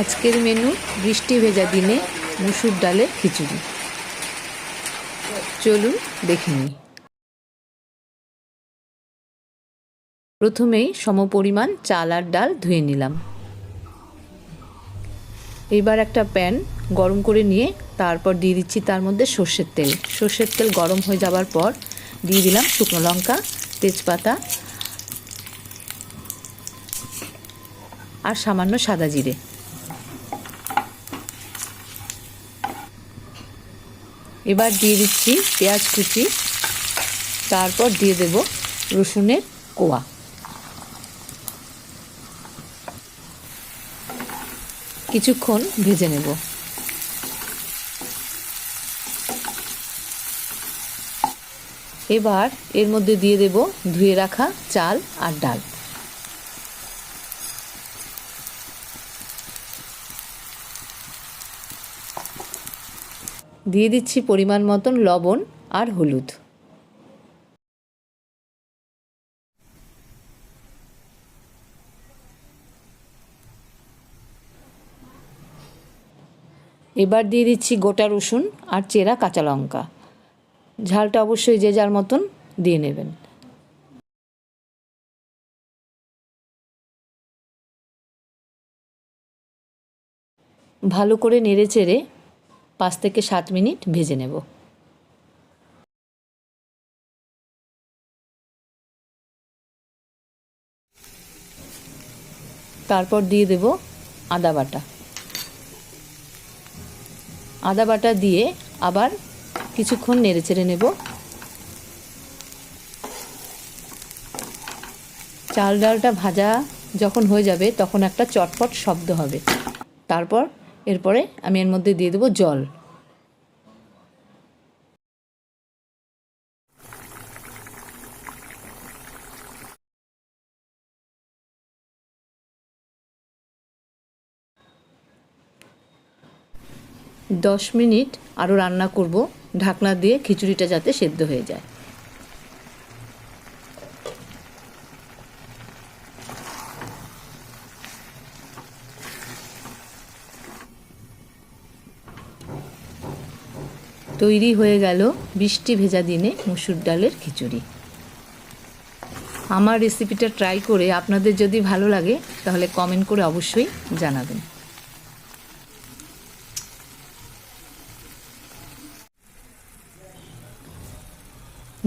আজকের মেনু বৃষ্টি ভেজা দিনে মুসুর ডালের খিচুড়ি। চলুন দেখে নিই। প্রথমেই সমপরিমাণ চাল আর ডাল ধুয়ে নিলাম। এবার একটা প্যান গরম করে নিয়ে তারপর দিয়ে দিচ্ছি তার মধ্যে সর্ষের তেল। সর্ষের তেল গরম হয়ে যাবার পর দিয়ে দিলাম শুকনো লঙ্কা, তেজপাতা আর সামান্য সাদা জিরে। এবার দিয়ে দিচ্ছি পেঁয়াজ কুচি, তারপর দিয়ে দেব রসুনের কোয়া। কিছুক্ষণ ভেজে নেব। এবার এর মধ্যে দিয়ে দেব ধুয়ে রাখা চাল আর ডাল। দিয়ে দিচ্ছি পরিমাণ মতন লবণ আর হলুদ। এবার দিয়ে দিচ্ছি গোটা রসুন আর চেরা কাঁচা লঙ্কা। ঝালটা অবশ্যই যে যার মতন দিয়ে নেবেন। ভালো করে নেড়ে চেড়ে 5 থেকে 7 মিনিট ভেজে নেব। তারপর দিয়ে দেব আদা বাটা। আদা বাটা দিয়ে আবার কিছুক্ষণ নেড়ে চেড়ে নেব। চাল ডালটা ভাজা যখন হয়ে যাবে তখন একটা চটপট শব্দ হবে। এরপরে আমি এর মধ্যে দিয়ে দেব জল। দশ মিনিট আরও রান্না করব, ঢাকনা দিয়ে খিচুড়িটা যাতে সেদ্ধ হয়ে যায়। তৈরি হয়ে গেল বৃষ্টি ভেজা দিনে মুসুর ডালের খিচুড়ি। আমার রেসিপিটা ট্রাই করে আপনাদের যদি ভালো লাগে তাহলে কমেন্ট করে অবশ্যই জানাবেন।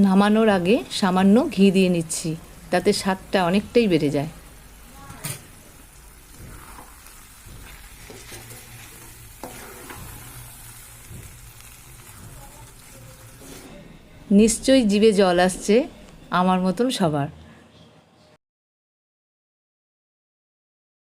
নামানোর আগে সামান্য ঘি দিয়ে নিচ্ছি, তাতে স্বাদটা অনেকটাই বেড়ে যায়। নিশ্চয়ই জিভে জল আসছে আমার মতন সবার।